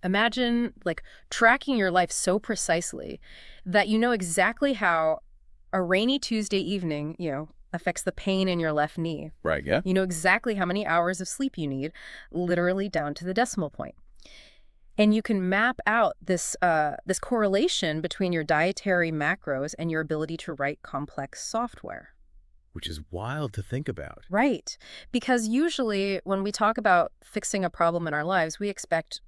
Imagine like tracking your life so precisely that you know exactly how a rainy Tuesday evening, affects the pain in your left knee. Right, yeah. You know exactly how many hours of sleep you need, literally down to the decimal point. And you can map out this correlation between your dietary macros and your ability to write complex software. Which is wild to think about. Right. Because usually when we talk about fixing a problem in our lives, we expect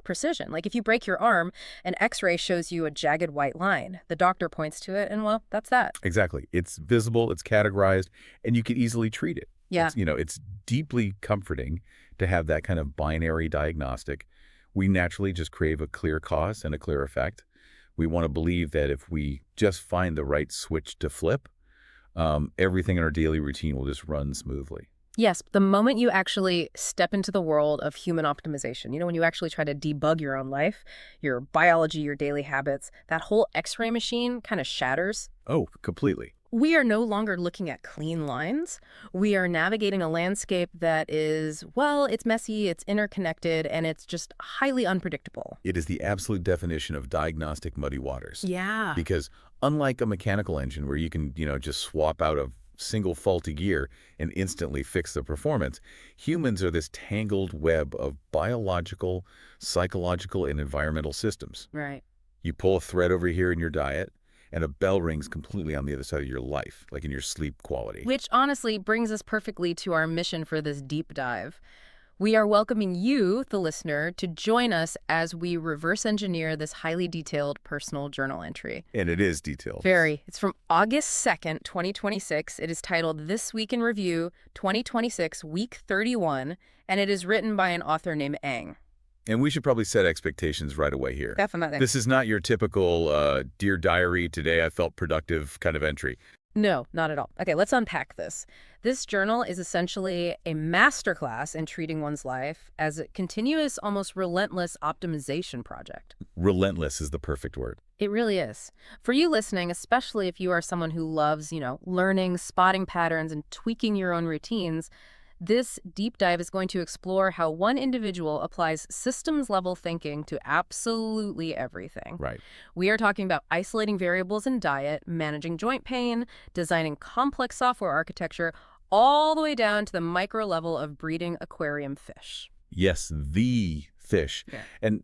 precision. Like if you break your arm, an x-ray shows you a jagged white line. The doctor points to it and well, that's that. Exactly. It's visible, it's categorized, and you can easily treat it. Yeah. It's deeply comforting to have that kind of binary diagnostic. We naturally just crave a clear cause and a clear effect. We want to believe that if we just find the right switch to flip, everything in our daily routine will just run smoothly. Yes, the moment you actually step into the world of human optimization, when you actually try to debug your own life, your biology, your daily habits, that whole x-ray machine kind of shatters. Oh, completely. We are no longer looking at clean lines. We are navigating a landscape that is, well, it's messy, it's interconnected, and it's just highly unpredictable. It is the absolute definition of diagnostic muddy waters. Yeah. Because unlike a mechanical engine where you can, just swap out a single faulty gear and instantly fix the performance, humans are this tangled web of biological, psychological, and environmental systems. Right. You pull a thread over here in your diet, and a bell rings completely on the other side of your life, like in your sleep quality. Which honestly brings us perfectly to our mission for this deep dive. We are welcoming you, the listener, to join us as we reverse engineer this highly detailed personal journal entry. And it is detailed. Very. It's from August 2nd, 2026. It is titled This Week in Review 2026, Week 31, and it is written by an author named Ang. And we should probably set expectations right away here. Definitely. This is not your typical Dear Diary, today I felt productive kind of entry. No, not at all. Okay, let's unpack this. This journal is essentially a masterclass in treating one's life as a continuous, almost relentless optimization project. Relentless is the perfect word. It really is. For you listening, especially if you are someone who loves, learning, spotting patterns, and tweaking your own routines, this deep dive is going to explore how one individual applies systems-level thinking to absolutely everything. Right. We are talking about isolating variables in diet, managing joint pain, designing complex software architecture, all the way down to the micro level of breeding aquarium fish. Yes, the fish. Yeah. And,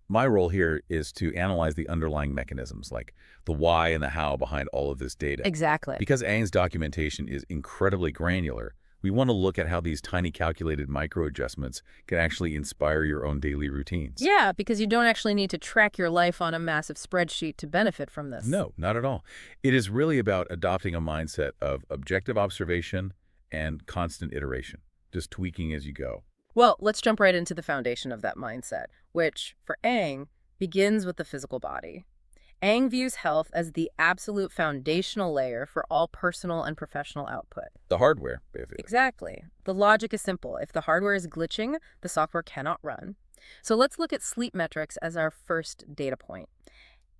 my role here is to analyze the underlying mechanisms, like the why and the how behind all of this data. Exactly. Because Ang's documentation is incredibly granular, we want to look at how these tiny calculated micro adjustments can actually inspire your own daily routines. Yeah, because you don't actually need to track your life on a massive spreadsheet to benefit from this. No, not at all. It is really about adopting a mindset of objective observation and constant iteration, just tweaking as you go. Well, let's jump right into the foundation of that mindset, which, for Ang, begins with the physical body. Ang views health as the absolute foundational layer for all personal and professional output. The hardware, basically. Exactly. The logic is simple. If the hardware is glitching, the software cannot run. So let's look at sleep metrics as our first data point.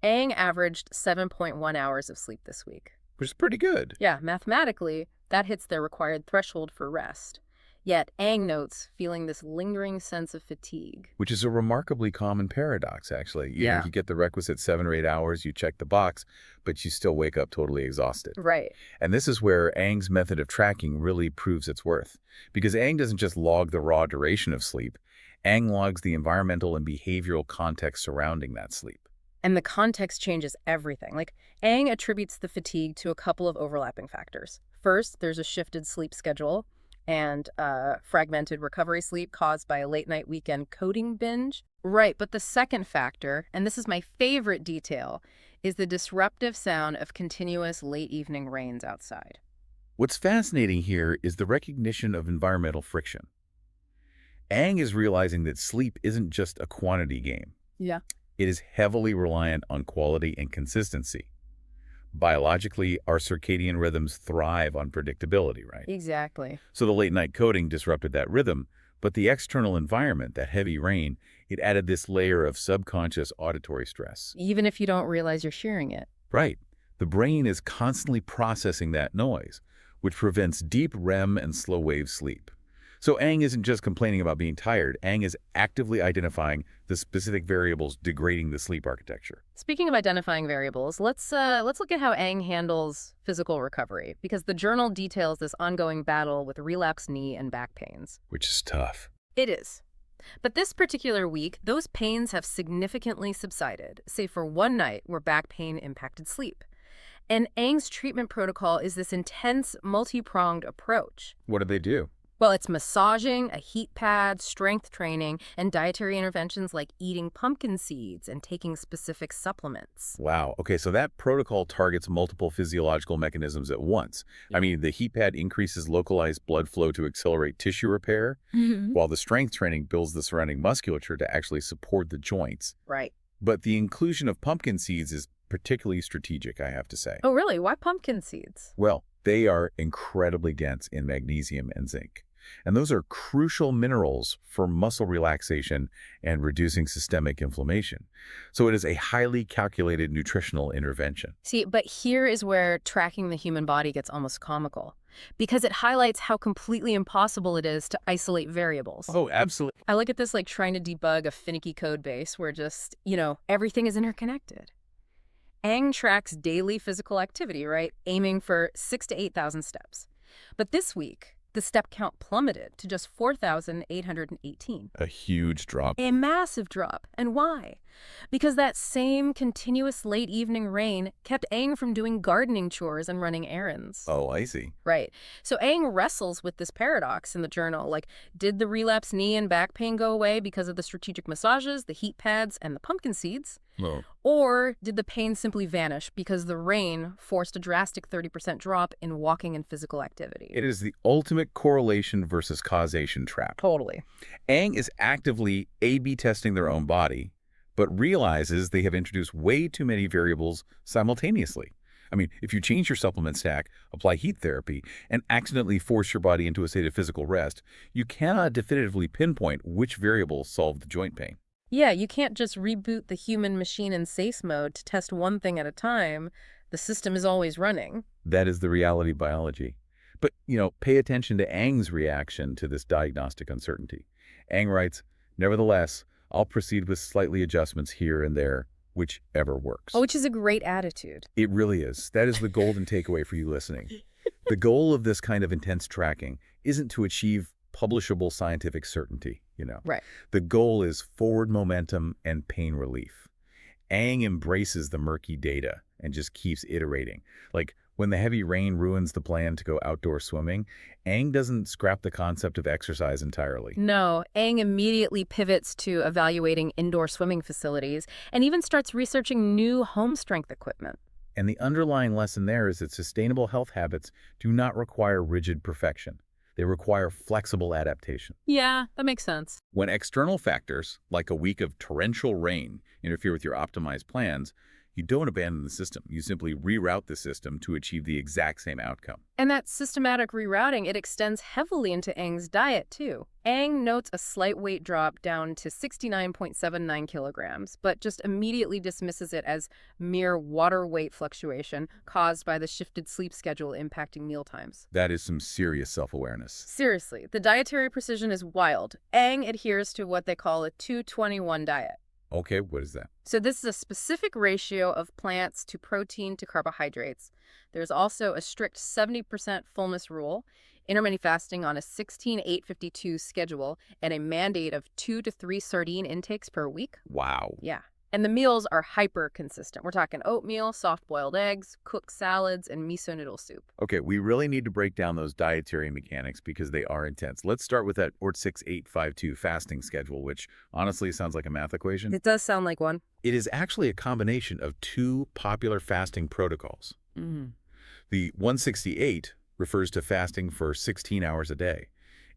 Ang averaged 7.1 hours of sleep this week. Which is pretty good. Yeah, mathematically, that hits their required threshold for rest. Yet, Ang notes feeling this lingering sense of fatigue. Which is a remarkably common paradox, actually. Yeah. You get the requisite 7 or 8 hours, you check the box, but you still wake up totally exhausted. Right. And this is where Ang's method of tracking really proves its worth. Because Ang doesn't just log the raw duration of sleep, Ang logs the environmental and behavioral context surrounding that sleep. And the context changes everything. Like, Ang attributes the fatigue to a couple of overlapping factors. First, there's a shifted sleep schedule and fragmented recovery sleep caused by a late-night weekend coding binge. Right, but the second factor, and this is my favorite detail, is the disruptive sound of continuous late-evening rains outside. What's fascinating here is the recognition of environmental friction. Ang is realizing that sleep isn't just a quantity game. Yeah. It is heavily reliant on quality and consistency. Biologically, our circadian rhythms thrive on predictability, right? Exactly. So the late-night coding disrupted that rhythm, but the external environment, that heavy rain, it added this layer of subconscious auditory stress. Even if you don't realize you're sharing it. Right. The brain is constantly processing that noise, which prevents deep REM and slow-wave sleep. So Aang isn't just complaining about being tired. Aang is actively identifying the specific variables degrading the sleep architecture. Speaking of identifying variables, let's look at how Aang handles physical recovery, because the journal details this ongoing battle with relapsed knee and back pains. Which is tough. It is. But this particular week, those pains have significantly subsided, save for one night where back pain impacted sleep. And Aang's treatment protocol is this intense, multi-pronged approach. What do they do? Well, it's massaging, a heat pad, strength training, and dietary interventions like eating pumpkin seeds and taking specific supplements. Wow. Okay, so that protocol targets multiple physiological mechanisms at once. I mean, the heat pad increases localized blood flow to accelerate tissue repair, while the strength training builds the surrounding musculature to actually support the joints. Right. But the inclusion of pumpkin seeds is particularly strategic, I have to say. Oh, really? Why pumpkin seeds? Well, they are incredibly dense in magnesium and zinc. And those are crucial minerals for muscle relaxation and reducing systemic inflammation. So it is a highly calculated nutritional intervention. See, but here is where tracking the human body gets almost comical, because it highlights how completely impossible it is to isolate variables. Oh, absolutely. I look at this like trying to debug a finicky code base where just, everything is interconnected. Aang tracks daily physical activity, right? Aiming for 6,000 to 8,000 steps. But this week, the step count plummeted to just 4,818. A huge drop. A massive drop. And why? Because that same continuous late evening rain kept Aang from doing gardening chores and running errands. Oh, I see. Right. So Aang wrestles with this paradox in the journal. Like, did the relapsed knee and back pain go away because of the strategic massages, the heat pads, and the pumpkin seeds? Oh. Or did the pain simply vanish because the rain forced a drastic 30% drop in walking and physical activity? It is the ultimate correlation versus causation trap. Totally. Aang is actively A/B testing their own body, but realizes they have introduced way too many variables simultaneously. I mean, if you change your supplement stack, apply heat therapy, and accidentally force your body into a state of physical rest, you cannot definitively pinpoint which variables solve the joint pain. Yeah, you can't just reboot the human machine in SACE mode to test one thing at a time. The system is always running. That is the reality of biology. But, pay attention to Aang's reaction to this diagnostic uncertainty. Aang writes, "Nevertheless, I'll proceed with slightly adjustments here and there, whichever works." Oh, which is a great attitude. It really is. That is the golden takeaway for you listening. The goal of this kind of intense tracking isn't to achieve publishable scientific certainty, Right. The goal is forward momentum and pain relief. Aang embraces the murky data and just keeps iterating. Like, when the heavy rain ruins the plan to go outdoor swimming, Aang doesn't scrap the concept of exercise entirely. No, Aang immediately pivots to evaluating indoor swimming facilities and even starts researching new home strength equipment. And the underlying lesson there is that sustainable health habits do not require rigid perfection. They require flexible adaptation. Yeah, that makes sense. When external factors, like a week of torrential rain, interfere with your optimized plans, you don't abandon the system. You simply reroute the system to achieve the exact same outcome. And that systematic rerouting, it extends heavily into Aang's diet, too. Aang notes a slight weight drop down to 69.79 kilograms, but just immediately dismisses it as mere water weight fluctuation caused by the shifted sleep schedule impacting mealtimes. That is some serious self-awareness. Seriously, the dietary precision is wild. Aang adheres to what they call a 2-21 diet. Okay, what is that? So this is a specific ratio of plants to protein to carbohydrates. There's also a strict 70% fullness rule, intermittent fasting on a 16-8-52 schedule, and a mandate of 2 to 3 sardine intakes per week. Wow. Yeah. And the meals are hyper consistent. We're talking oatmeal, soft-boiled eggs, cooked salads, and miso noodle soup. Okay, we really need to break down those dietary mechanics because they are intense. Let's start with that 6-8-5-2 fasting schedule, which honestly sounds like a math equation. It does sound like one. It is actually a combination of two popular fasting protocols. The 168 refers to fasting for 16 hours a day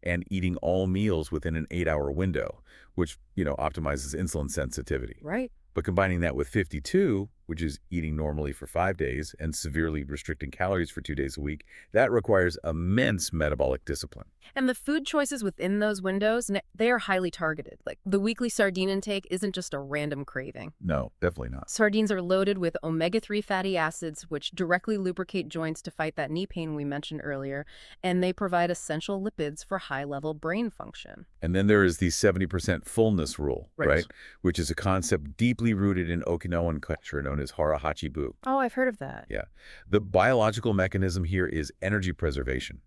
and eating all meals within an 8-hour window, which, optimizes insulin sensitivity. Right. But combining that with 52, which is eating normally for 5 days and severely restricting calories for 2 days a week, that requires immense metabolic discipline. And the food choices within those windows, they are highly targeted. Like the weekly sardine intake isn't just a random craving. No, definitely not. Sardines are loaded with omega-3 fatty acids, which directly lubricate joints to fight that knee pain we mentioned earlier, and they provide essential lipids for high-level brain function. And then there is the 70% fullness rule, right? Which is a concept deeply rooted in Okinawan culture known as hara-hachi-bu. Oh, I've heard of that. Yeah. The biological mechanism here is energy preservation.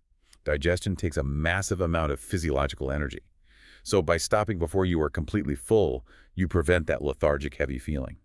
Digestion takes a massive amount of physiological energy. So by stopping before you are completely full, you prevent that lethargic, heavy feeling.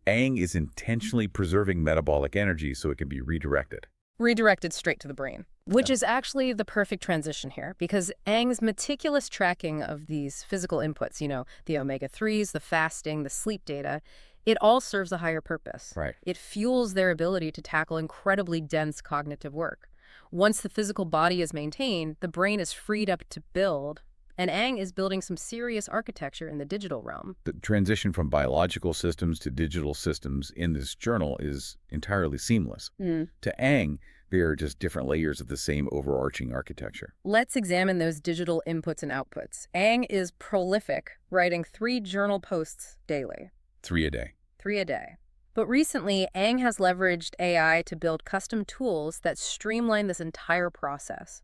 Aang is intentionally preserving metabolic energy so it can be redirected. Redirected straight to the brain, which is actually the perfect transition here because Aang's meticulous tracking of these physical inputs, the omega-3s, the fasting, the sleep data, it all serves a higher purpose. Right. It fuels their ability to tackle incredibly dense cognitive work. Once the physical body is maintained, the brain is freed up to build, and Aang is building some serious architecture in the digital realm. The transition from biological systems to digital systems in this journal is entirely seamless. To Aang, they are just different layers of the same overarching architecture. Let's examine those digital inputs and outputs. Aang is prolific, writing 3 journal posts daily. 3 a day. 3 a day. But recently, Aang has leveraged AI to build custom tools that streamline this entire process.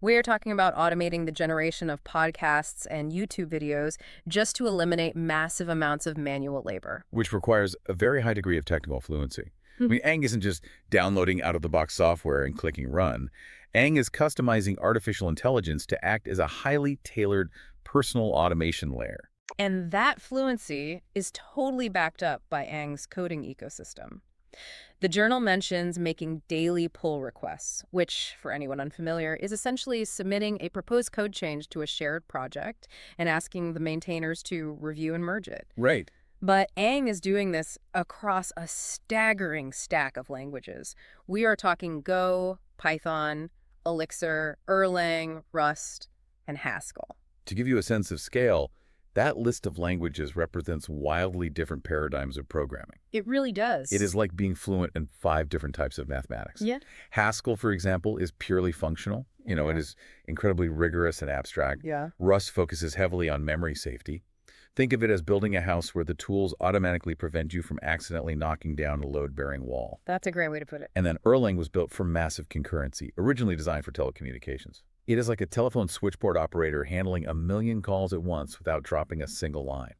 We're talking about automating the generation of podcasts and YouTube videos just to eliminate massive amounts of manual labor. Which requires a very high degree of technical fluency. I mean, Aang isn't just downloading out-of-the-box software and clicking run. Aang is customizing artificial intelligence to act as a highly tailored personal automation layer. And that fluency is totally backed up by Aang's coding ecosystem. The journal mentions making daily pull requests, which, for anyone unfamiliar, is essentially submitting a proposed code change to a shared project and asking the maintainers to review and merge it. Right. But Aang is doing this across a staggering stack of languages. We are talking Go, Python, Elixir, Erlang, Rust, and Haskell. To give you a sense of scale, that list of languages represents wildly different paradigms of programming. It really does. It is like being fluent in 5 different types of mathematics. Yeah. Haskell, for example, is purely functional. It is incredibly rigorous and abstract. Yeah. Rust focuses heavily on memory safety. Think of it as building a house where the tools automatically prevent you from accidentally knocking down a load-bearing wall. That's a great way to put it. And then Erlang was built for massive concurrency, originally designed for telecommunications. It is like a telephone switchboard operator handling a million calls at once without dropping a single line.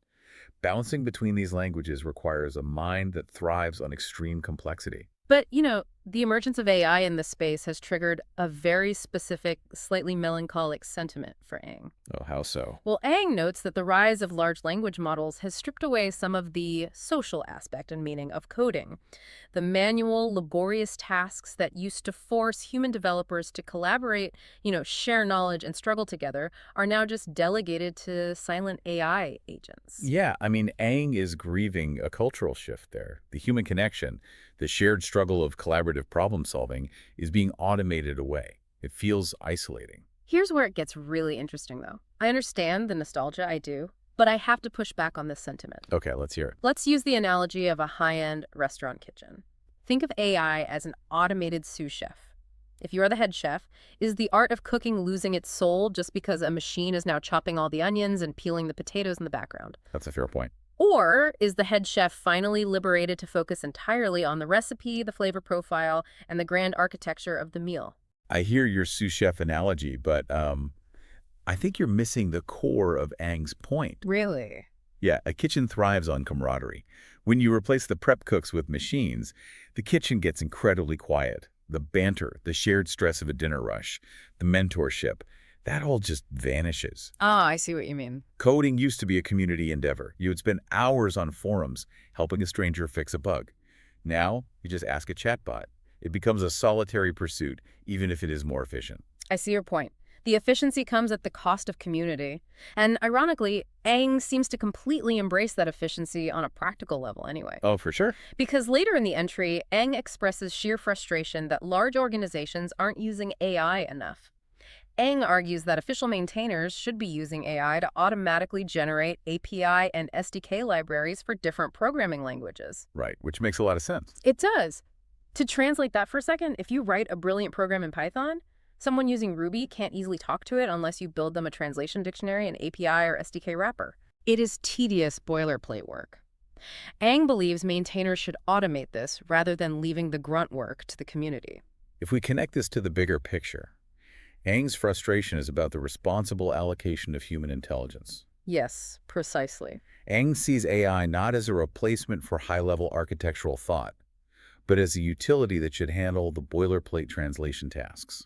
Bouncing between these languages requires a mind that thrives on extreme complexity. But, the emergence of AI in this space has triggered a very specific, slightly melancholic sentiment for Aang. Oh, how so? Well, Aang notes that the rise of large language models has stripped away some of the social aspect and meaning of coding. The manual, laborious tasks that used to force human developers to collaborate, share knowledge and struggle together are now just delegated to silent AI agents. Yeah, I mean, Aang is grieving a cultural shift there. The human connection, the shared struggle of collaborative problem solving, is being automated away. It feels isolating. Here's where it gets really interesting, though. I understand the nostalgia, I do, but I have to push back on this sentiment. Okay, let's hear it. Let's use the analogy of a high-end restaurant kitchen. Think of AI as an automated sous chef. If you're the head chef, is the art of cooking losing its soul just because a machine is now chopping all the onions and peeling the potatoes in the background? That's a fair point. Or is the head chef finally liberated to focus entirely on the recipe, the flavor profile, and the grand architecture of the meal? I hear your sous chef analogy, but I think you're missing the core of Aang's point. Really? Yeah, a kitchen thrives on camaraderie. When you replace the prep cooks with machines, the kitchen gets incredibly quiet. The banter, the shared stress of a dinner rush, the mentorship, that all just vanishes. Ah, I see what you mean. Coding used to be a community endeavor. You would spend hours on forums helping a stranger fix a bug. Now, you just ask a chatbot. It becomes a solitary pursuit, even if it is more efficient. I see your point. The efficiency comes at the cost of community. And ironically, Aang seems to completely embrace that efficiency on a practical level anyway. Oh, for sure. Because later in the entry, Aang expresses sheer frustration that large organizations aren't using AI enough. Aang argues that official maintainers should be using AI to automatically generate API and SDK libraries for different programming languages. Right, which makes a lot of sense. It does. To translate that for a second, if you write a brilliant program in Python, Someone using Ruby can't easily talk to it unless you build them a translation dictionary, an API, or SDK wrapper. It is tedious boilerplate work. Aang believes maintainers should automate this rather than leaving the grunt work to the community. If we connect this to the bigger picture, Aang's frustration is about the responsible allocation of human intelligence. Yes, precisely. Aang sees AI not as a replacement for high-level architectural thought, but as a utility that should handle the boilerplate translation tasks.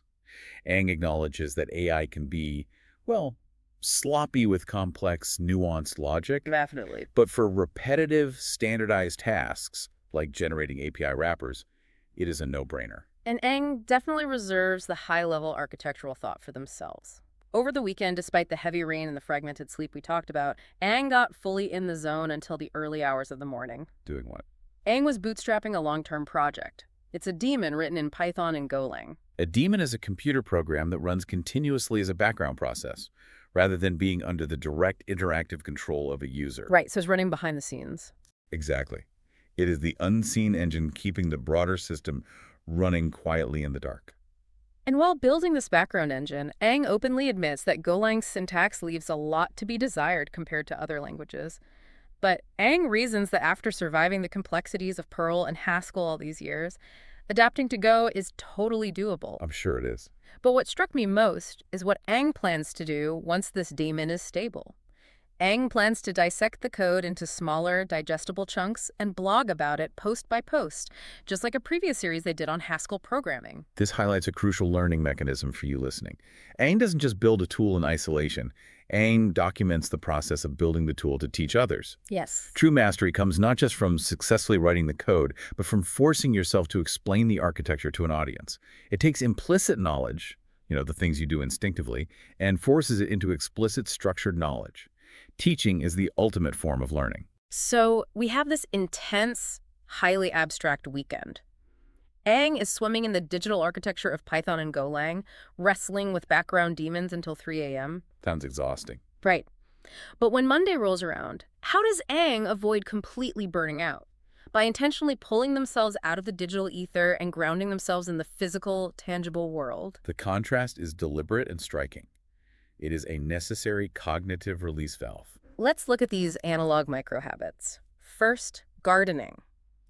Aang acknowledges that AI can be, well, sloppy with complex, nuanced logic, Definitely. but for repetitive, standardized tasks, like generating API wrappers, it is a no-brainer. And Aang definitely reserves the high-level architectural thought for themselves. Over the weekend, despite the heavy rain and the fragmented sleep we talked about, Aang got fully in the zone until the early hours of the morning. Doing what? Aang was bootstrapping a long-term project. It's a daemon written in Python and Golang. A daemon is a computer program that runs continuously as a background process, rather than being under the direct interactive control of a user. Right, so it's running behind the scenes. Exactly. It is the unseen engine keeping the broader system running quietly in the dark. And while building this background engine, Aang openly admits that Golang's syntax leaves a lot to be desired compared to other languages. But Aang reasons that after surviving the complexities of Perl and Haskell all these years, adapting to Go is totally doable. I'm sure it is. But what struck me most is what Aang plans to do once this daemon is stable. Aang plans to dissect the code into smaller, digestible chunks and blog about it post by post, just like a previous series they did on Haskell programming. This highlights a crucial learning mechanism for you listening. Aang doesn't just build a tool in isolation. Aang documents the process of building the tool to teach others. Yes. True mastery comes not just from successfully writing the code, but from forcing yourself to explain the architecture to an audience. It takes implicit knowledge, the things you do instinctively, and forces it into explicit, structured knowledge. Teaching is the ultimate form of learning. So we have this intense, highly abstract weekend. Aang is swimming in the digital architecture of Python and Golang, wrestling with background daemons until 3 a.m. Sounds exhausting. Right. But when Monday rolls around, how does Aang avoid completely burning out? By intentionally pulling themselves out of the digital ether and grounding themselves in the physical, tangible world. The contrast is deliberate and striking. It is a necessary cognitive release valve. Let's look at these analog microhabits. First, gardening.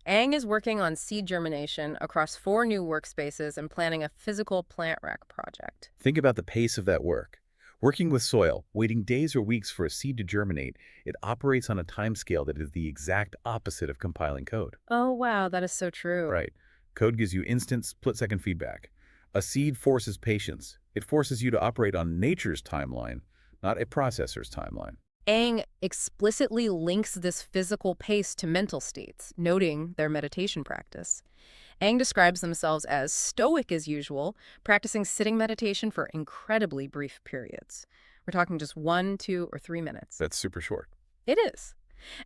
Aang is working on seed germination across 4 new workspaces and planning a physical plant rack project. Think about the pace of that work. Working with soil, waiting days or weeks for a seed to germinate, it operates on a timescale that is the exact opposite of compiling code. Oh, wow, that is so true. Right. Code gives you instant, split-second feedback. A seed forces patience. It forces you to operate on nature's timeline, not a processor's timeline. Aang explicitly links this physical pace to mental states, noting their meditation practice. Aang describes themselves as stoic as usual, practicing sitting meditation for incredibly brief periods. We're talking just 1, 2, or 3 minutes. That's super short. It is.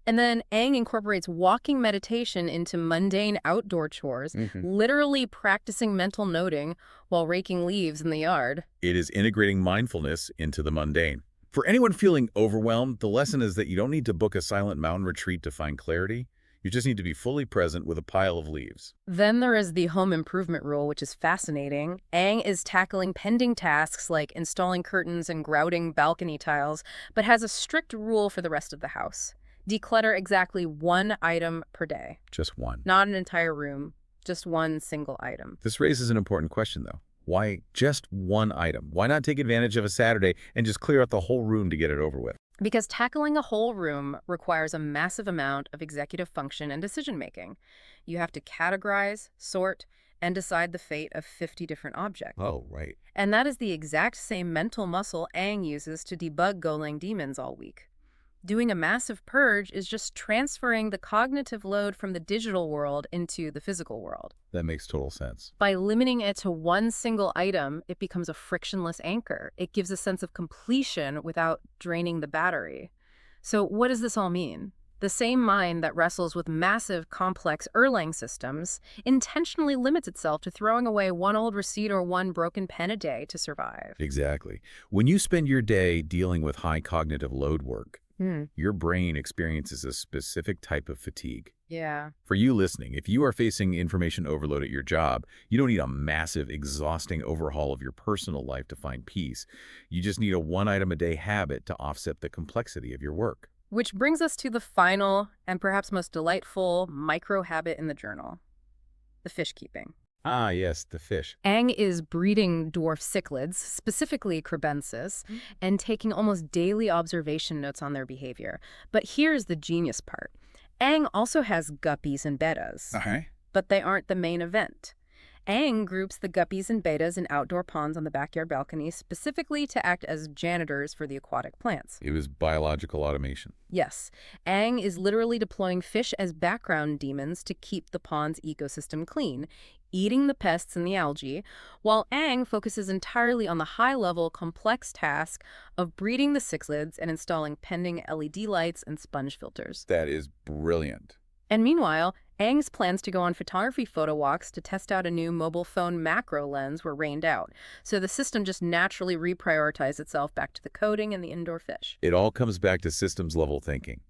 And then Aang incorporates walking meditation into mundane outdoor chores, literally practicing mental noting while raking leaves in the yard. It is integrating mindfulness into the mundane. For anyone feeling overwhelmed, the lesson is that you don't need to book a silent mountain retreat to find clarity. You just need to be fully present with a pile of leaves. Then there is the home improvement rule, which is fascinating. Aang is tackling pending tasks like installing curtains and grouting balcony tiles, but has a strict rule for the rest of the house. Declutter exactly 1 item per day. Just one. Not an entire room, just 1 single item. This raises an important question, though. Why just 1 item? Why not take advantage of a Saturday and just clear out the whole room to get it over with? Because tackling a whole room requires a massive amount of executive function and decision-making. You have to categorize, sort, and decide the fate of 50 different objects. Oh, right. And that is the exact same mental muscle Aang uses to debug Golang daemons all week. Doing a massive purge is just transferring the cognitive load from the digital world into the physical world. That makes total sense. By limiting it to 1 single item, it becomes a frictionless anchor. It gives a sense of completion without draining the battery. So what does this all mean? The same mind that wrestles with massive, complex Erlang systems intentionally limits itself to throwing away 1 old receipt or 1 broken pen a day to survive. Exactly. When you spend your day dealing with high cognitive load work, Hmm. Your brain experiences a specific type of fatigue. Yeah. For you listening, if you are facing information overload at your job, you don't need a massive, exhausting overhaul of your personal life to find peace. You just need a one-item-a-day habit to offset the complexity of your work. Which brings us to the final and perhaps most delightful micro habit in the journal, the fish keeping. Ah, yes, the fish. Ang is breeding dwarf cichlids, specifically crebensis, and taking almost daily observation notes on their behavior. But here's the genius part. Ang also has guppies and bettas, Okay. but they aren't the main event. Ang groups the guppies and bettas in outdoor ponds on the backyard balconies specifically to act as janitors for the aquatic plants. It was biological automation. Yes, Ang is literally deploying fish as background demons to keep the pond's ecosystem clean, eating the pests and the algae, while Ang focuses entirely on the high-level, complex task of breeding the cichlids and installing pending LED lights and sponge filters. That is brilliant. And meanwhile, Ang's plans to go on photography photo walks to test out a new mobile phone macro lens were rained out, so the system just naturally reprioritized itself back to the coding and the indoor fish. It all comes back to systems-level thinking.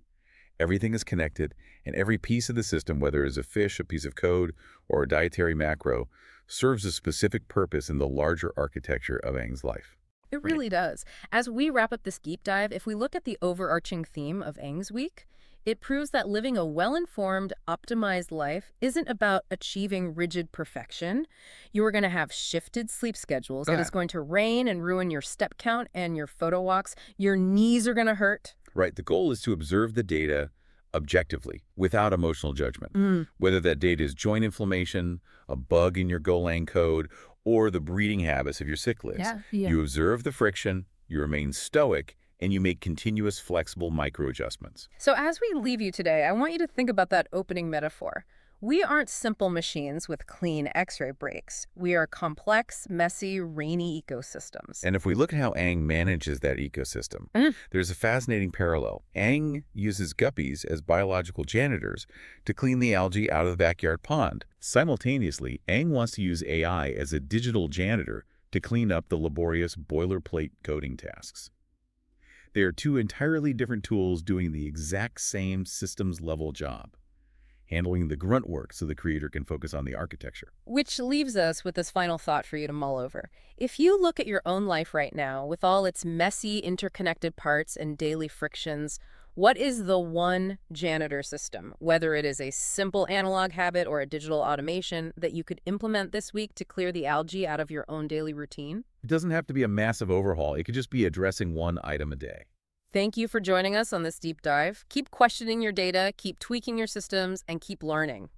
Everything is connected, and every piece of the system, whether it's a fish, a piece of code, or a dietary macro, serves a specific purpose in the larger architecture of Ang's life. It really does. As we wrap up this deep dive, if we look at the overarching theme of Ang's Week, it proves that living a well-informed, optimized life isn't about achieving rigid perfection. You are going to have shifted sleep schedules. It is going to rain and ruin your step count and your photo walks. Your knees are going to hurt. Right. The goal is to observe the data objectively, without emotional judgment. Whether that data is joint inflammation, a bug in your Golang code, or the breeding habits of your cichlids. You observe the friction, you remain stoic, and you make continuous, flexible micro-adjustments. So as we leave you today, I want you to think about that opening metaphor. We aren't simple machines with clean X-ray breaks. We are complex, messy, rainy ecosystems. And if we look at how Ang manages that ecosystem, there's a fascinating parallel. Ang uses guppies as biological janitors to clean the algae out of the backyard pond. Simultaneously, Ang wants to use AI as a digital janitor to clean up the laborious boilerplate coding tasks. They are two entirely different tools doing the exact same systems-level job, handling the grunt work so the creator can focus on the architecture. Which leaves us with this final thought for you to mull over. If you look at your own life right now, with all its messy, interconnected parts and daily frictions, what is the one janitor system, whether it is a simple analog habit or a digital automation, that you could implement this week to clear the algae out of your own daily routine? It doesn't have to be a massive overhaul. It could just be addressing one item a day. Thank you for joining us on this deep dive. Keep questioning your data, keep tweaking your systems, and keep learning.